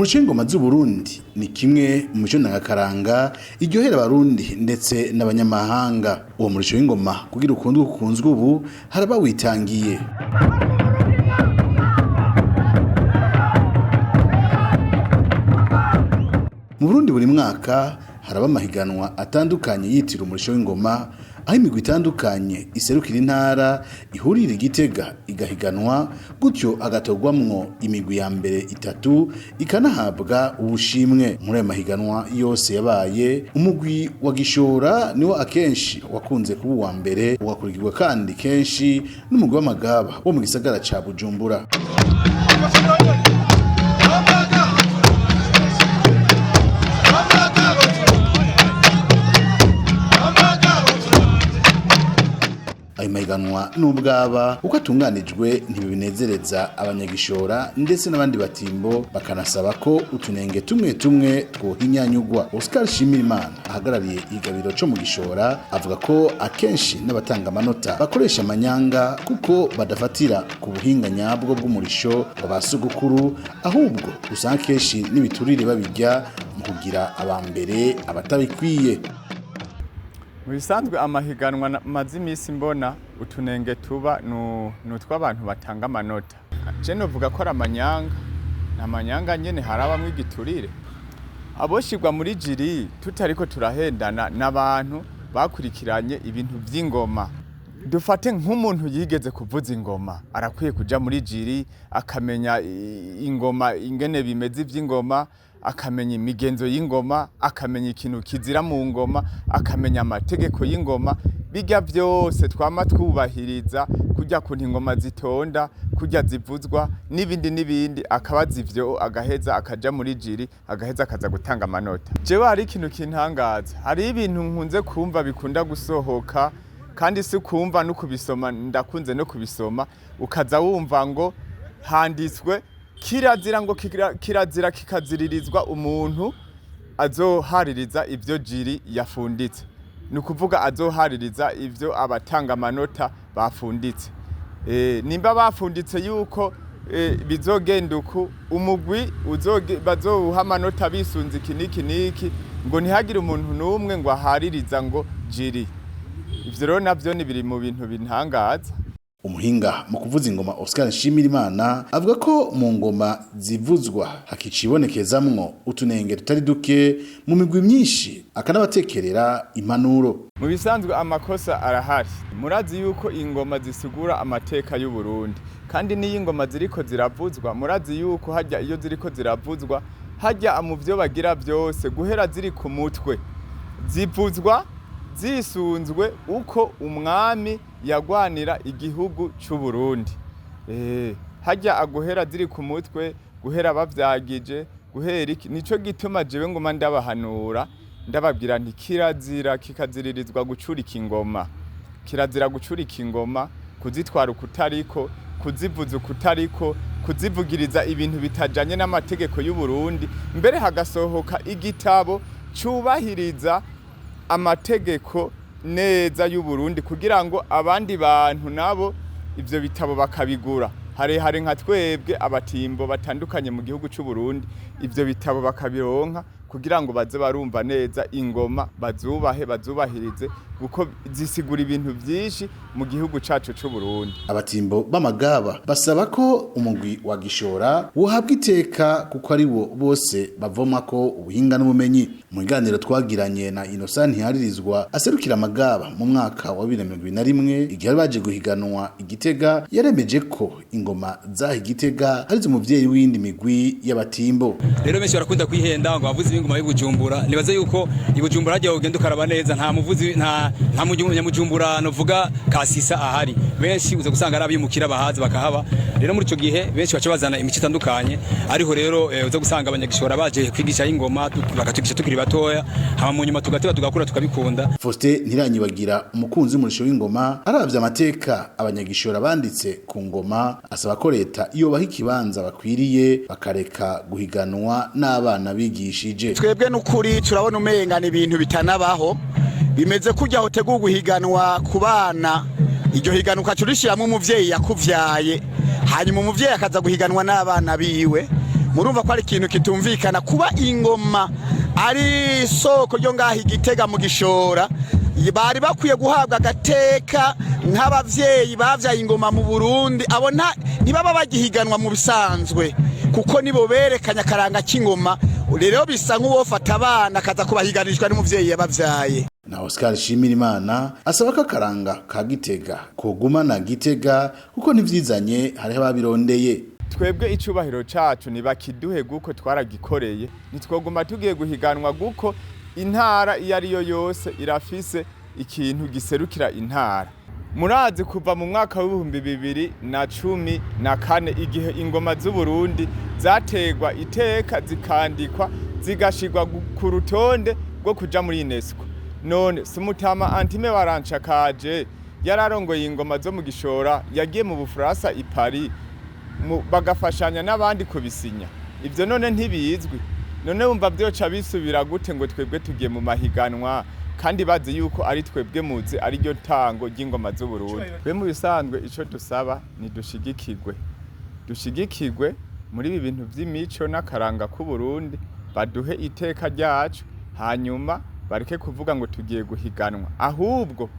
Umuco w'ingoma z'Uburundi ni kimwe mu mico ndangakaranga iryohera abarundi ndetse n'abanyamahanga. Uwo muco w'ingoma kugira ukundwe ukunzwe ubu harabawitangiye. Mu Burundi buri mwaka haraba amahiganwa atandukanye yitira umuco w'ingoma, aho imigwi itandukanye iserukira intara ihurira Igitega igahiganwa, gutyo agatorwamwo imigwi ya mbere itatu ikanahabwa ubushimwe. Muri ayo mahiganwa yose yabaye, umugwi wa Gishora niwo akenshi wakunze kuba uwa mbere, ugakurikirwa kandi kenshi n'umugwi w'amagaba wo mu gisagara ca Bujumbura. Ayo mahiganwa n'ubwaba uko atunganijwe ntibinezereza abanyagishora ndetse n'abandi batimbo, bakanasaba ko utunenge tumwe tumwe twohinyanyugwa. Oscar Shimirimana ahagarariye igabiro co mu Gishora avuga ko akenshi n'abatanga amanota bakoresha amanyanga kuko badafatira ku buhinga nyabwo bw'umurisho w'abasugukuru, ahubwo usanga kenshi n'ibiturire babirya mu kugira abambere abatabikwiye. Mu bisanzwe amahiganwa maze imisi mbona utunenge tuba nutwa abantu batanga amanota. Je novuga ko ari amanyanga nyene harabamwe igiturire. Aboshirwa muri jiri tutariko turahendana n'abantu bakurikiranye ibintu vy'ingoma. Dufate nk'umuntu yigeze kuvuza ingoma, arakwiye kuja muri jiri akamenya ingoma ingene bimeze vy'ingoma, akamenya imigenzo y'ingoma, akamenya ikintu kizira mu ngoma, akamenya amategeko y'ingoma. Bijya byose twama twubahiriza kujya kuntu ingoma zitonda, kujya zivuzwa n'ibindi akabaza ivyo, agaheza akaja muri jiri, agaheza akaza gutanga amanota. Jewe hari ikintu kintangaza, hari ibintu nkunze kumva bikunda gusohoka kandi si kumva no kubisoma, ndakunze no kubisoma, ukaza wumva ngo handitswe kirazira ngo kirazira kikaziririzwa umuntu azohaririza ivyo jiri yafunditse. Nukuvuga azohaririza ivyo abatanga amanota bafunditse. Nimba bafunditse yuko bizogenda uku, umugwi bazoha amanota bisunze iki ngo ntihagire umuntu n'umwe ngo ahaririza ngo jiri. Ivyo rero navyo ni biri mu bintu bintangaza. Umuhinga mu kuvuza ingoma Oscar Shimirimana avuga ko mu ngoma zivuzwa hakicibonekezamwo utunenge tutari duke mu migwi myinshi, akanabatekerera impanuro. Mu bisanzwe amakosa arahari. Murazi yuko ingoma zisigura amateka y'u Burundi, kandi niyo ingoma ziriko ziravuzwa murazi yuko hajya iyo ziriko ziravuzwa hajya mu byo bagira byose guhera ziri ku mutwe zivuzwa zisunzwe uko umwami yagwanira igihugu cy'u Burundi. Hajya aguhera ziri ku mutwe, guhera bavyagije, guhera iki. Nico gituma jewe ngoma ndabahanura, ndababwira nti kirazira kikaziririzwa gucurika ingoma. Kirazira gucurika ingoma, kuzitwara ukutariko, kuzivuza ukutariko, kuzivugiriza ibintu bitajanye n'amategeko y'u Burundi. Mbere hagasohoka igitabo cubahiriza amategeko neza y'u Burundi kugira ngo abandi bantu nabo ivyo bitabo bakabigura. Hare nka twebwe Abatimbo batandukanye mu gihugu cy'u Burundi, ivyo bitabo bakabironka kugira ngo baze barumva neza ingoma, bazubahirize kuko zisigura ibintu byinshi mu gihugu cacu cy'u Burundi. Abatimbo b'amagaba basaba ko umugwi wa Gishora wohabwa iteka kuko ari bo bose bavoma ko ubuhinga n'ubumenyi. Mu biganiro twagiranye na Innocent Haririzwa aserukira amagaba mu mwaka wa 2021 igihe baje guhiganwa Igitega, yaremeje ko ingoma zaha Igitega arizo muvyeyi w'indi migwi y'Abatimbo. Rero benshi barakunda kwihenda ngo bavuze ingoma y'Ibujumbura, nibaze yuko Ibujumbura hajya ugenda ukaraba neza, nta muvuzi nta Mujumbura novuga kasisa ahari. Benshi uza gusanga ari abimukira bahaza bakahaba. Rero muri ico gihe benshi baca bazana imico itandukanye, ariho rero uza gusanga abanyagishora baje kwigisha ingoma bakatugisha tukiri batoya, hama mu nyuma tugateba tugakura tukabikunda. Faustin Ntiranyibagira umukunzi w'umurisho w'ingoma aravye amateka abanyagishora banditse ku ngoma, asaba ko leta iyo baha ikibanza bakwiriye bakareka guhiganwa n'abana bigishije. Twebwe n'ukuri turabona umengana ibintu bitanabaho, bimeze kujya hotegurwa higanwa ku bana. Iryo higanuka turishiramo umuvyeyi yakuvyaye, hanyuma umuvyeyi akaza guhiganwa n'abana biwe. murumva ko ari ikintu kitumvikana kuba ingoma ari isoko ryo ngaho Igitega mu Gishora. Bari bakwiye guhabwa agateka nk'abavyeyi bavyaye ingoma mu Burundi, abo ntibaba bagihiganwa mu bisanzwe kuko nibo berekanya akaranga k'ingoma. Rero bisa nk'uwofata abana akaza kubahiganishwa n'umuvyeyi yabavyaye. Na Oscar Shimirimana asaba ko akaranga ka Gitega kogumana Gitega kuko ntivyizanye hariho babirondeye. Twebwe icubahiro cacu nibakiduhe guko twaragikoreye, nitwoguma tugiye guhiganwa guko intara iyo ariyo yose irafise ikintu giserukira intara. Murazi kuva mu mwaka w'ibihumbi 2014 igihe ingoma z'u Burundi zategwa iteka zikandikwa zigashirwa ku rutonde rwo kuja muri UNESCO. None Sumutama Antime Waranshakaje yararongoye ingoma zo mu Gishora, yagiye mu Bufaransa i Paris bagafashanya n'abandi kubisinya. Ivyo none ntibizwi. None wumva byoca bisubira gute ngo twebwe tugiye mu mahiganwa kandi bazi yuko ari twebwe muzi ari ryo tango ry'ingoma z'u Burundi. Twe mu bisanzwe ico dusaba ni dushigikirwe muri ibi bintu vy'imico n'akaranga ku Burundi, baduhe iteka ryacu, hanyuma bareke kuvuga ngo tugiye guhiganwa, ahubwo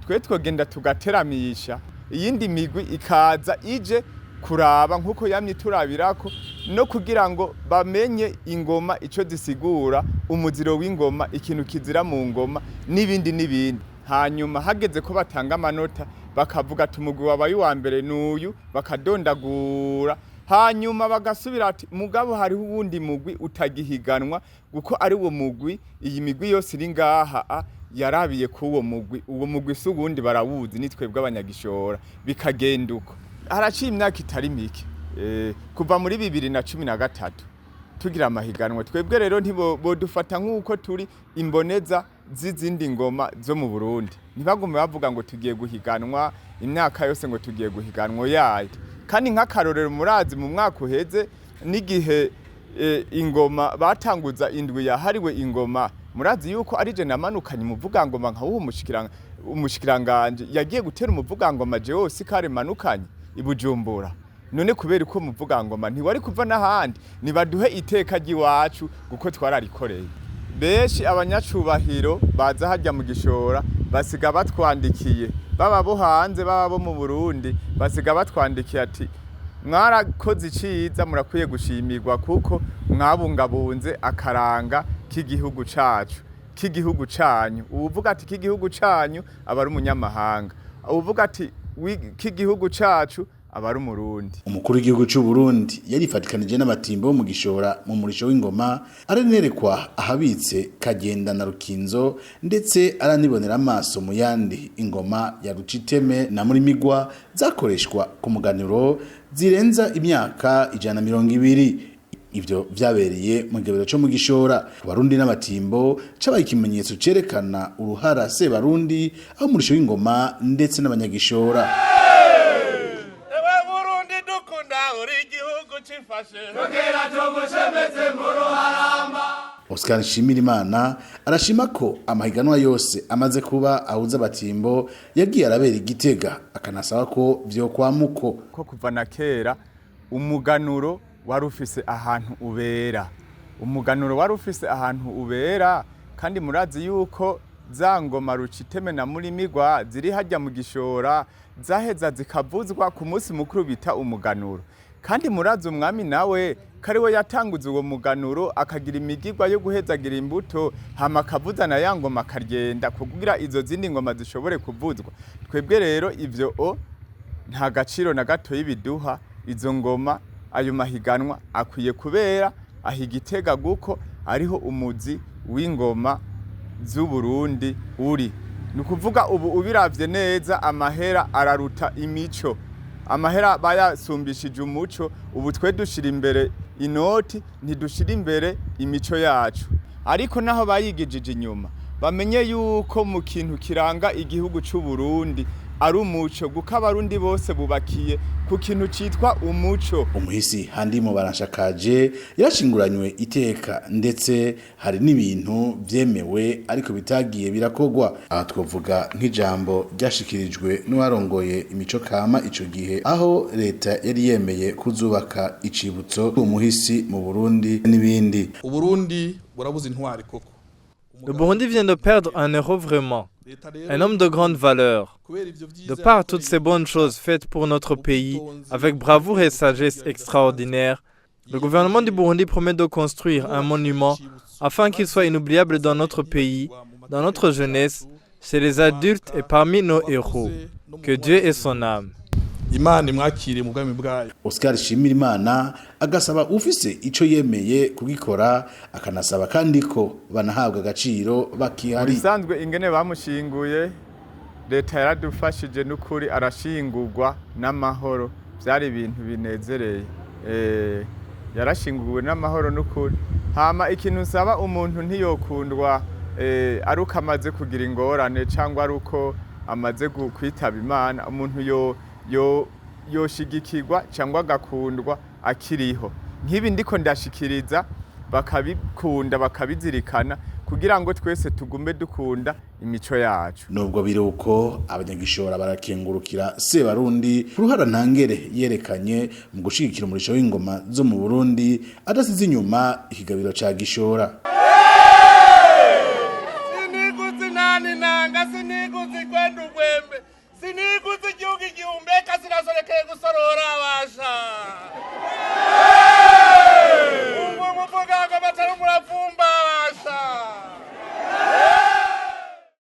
twe twogenda tugateramisha iyindi migwi ikaza ije kuraba nkuko yamye turabirako, no kugira ngo bamenye ingoma ico zisigura, umuziro w'ingoma, ikintu kizira mu ngoma n'ibindi. Hanyuma hageze ko batanga amanota bakavuga ati umugwi wabaye wa mbere n'uyu, bakadondagura, hanyuma bagasubira ati mugabo hariho uwundi mugwi utagihiganwa guko ari wo mugwi iyi migwi yose iri ngaha yarabiye ku uwo mugwi si uwundi barawuzi, ni twebwe abanyagishora, bikagenda uko. Haraciye imyaka itari mike kuva muri 2013 tugira amahiganwa. Twebwe rero ntibodufata nk'uko turi imboneza z'izindi ngoma zo mu Burundi, ntibagume bavuga ngo tugiye guhiganwa imyaka yose ngo tugiye guhiganwa yayo. Kandi nk'akarorero murazi mu mwaka uheze n'igihe ingoma batanguza indwi yahariwe ingoma, murazi yuko ari je namanukanye umuvugangoma nka uwo umushikiranganje yagiye gutera umuvugangoma je wose kare manukanye i Bujumbura. None kubera uko umuvugangoma ntiwari kuva n'ahandi, nibaduhe iteka ry'iwacu guko twararikoreye. Beshi abanyacubahiro baza hajya mu Gishora basiga batwandikiye, baba bo hanze baba bo mu Burundi, basiga batwandikiye ati mwarakoze iciza, murakwiye gushimirwa kuko mwabungabunze akaranga k'igihugu cacu, k'igihugu canyu. Uvuga ati k'igihugu canyu aba ari umunyamahanga, uvuga ati k'igihugu cacu aba ari umurundi. Umukuru w'igihugu cy'u Burundi yarifatikanije n'Abatimbo mu Gishora mu murisho w'ingoma, aranerekwa ahabitse Kagenda na Rukinzo, ndetse aranibonera amaso mu yandi ingoma ya Ruciteme na muri Migwa zakoreshwa ku muganiro zirenza imyaka 120. Ivyo vyabereye mu gabiro cyo mu Gishora. Abarundi n'Abatimbo cabaye ikimenyetso cerekana uruhara se Barundi aho murisho w'ingoma ndetse n'abanyagishora. Oscar Shimirimana arashima ko amahiganwa yose amaze kuba ahuza Abatimbo yagiye arabera Igitega, akanasaba ko vyo kwamuko ko kuva na kera umuganuro warufise ahantu ubera, kandi murazi yuko za ngoma Ruciteme na muri Migwa ziri hajya mu Gishora zaheza zikavuzwa ku munsi mukuru bita umuganuro. Kandi murazi umwami nawe kariwe yatanguza uwo muganuro akagira imigirwa yo guhezagira imbuto, hama akavuzana ya ngoma akagenda kugira izo zindi ngoma zishobore kuvuzwa. Twebwe rero ivyo nta gaciro na gato y'ibiduha. Izo ngoma ayo mahiganwa akwiye kubera Igitega guko ariho umuzi w'ingoma z'u Burundi uri. Nukuvuga ubu ubiravye neza amahera araruta imico, amahera bayasumbishije umuco. Ubu twe dushira imbere inoti, ntidushira imbere imico yacu. Ariko naho bayigijije inyuma, bamenye yuko mu kintu kiranga igihugu cy'u Burundi ari umuco guko abarundi bose bubakiye ku kintu citwa umuco. Umuhisi Handimo Baranshakaje yarashinguranywe iteka ndetse hari n'ibintu vyemewe ariko bitagiye birakogwa. Aha twovuga nk'ijambo ryashikirijwe n'uwarongoye imico kama ico gihe aho leta yari yemeye kuzubaka icibutso umuhisi mu Burundi n'ibindi. Uburundi burabuze intwari koko. Le Burundi vient de perdre un héros vraiment, un homme de grande valeur. De par toutes ces bonnes choses faites pour notre pays, avec bravoure et sagesse extraordinaire, le gouvernement du Burundi promet de construire un monument afin qu'il soit inoubliable dans notre pays, dans notre jeunesse, chez les adultes et parmi nos héros. Que Dieu ait son âme. Imana imwakire mu bwami bwayo. Oscar Shimirimana agasaba ufise ico yemeye kugikora akanasaba kandi ko banahabwa agaciro bakihari. Bisanzwe ingene bamushinguye leta yaradufashije n'ukuri arashingurwa n'amahoro, byari ibintu binezereye. Yarashinguwe n'amahoro n'ukuri. Hama ikintu nsaba umuntu ntiyokundwa aruko amaze kugira ingorane cyangwa aruko amaze kwitaba Imana, umuntu yoshigikirwa cyangwa agakundwa akiriho. Nk'ibi ndiko ndashikiriza bakabikunda bakabizirikana kugira ngo twese tugume dukunda imico yacu. Nubwo biruko abanyagishora barakengurukira Sebarundi ruhara ntangere yerekanye mu gushigikira umurisho w'ingoma zo mu Burundi adasize inyuma ikigabiro ca Gishora.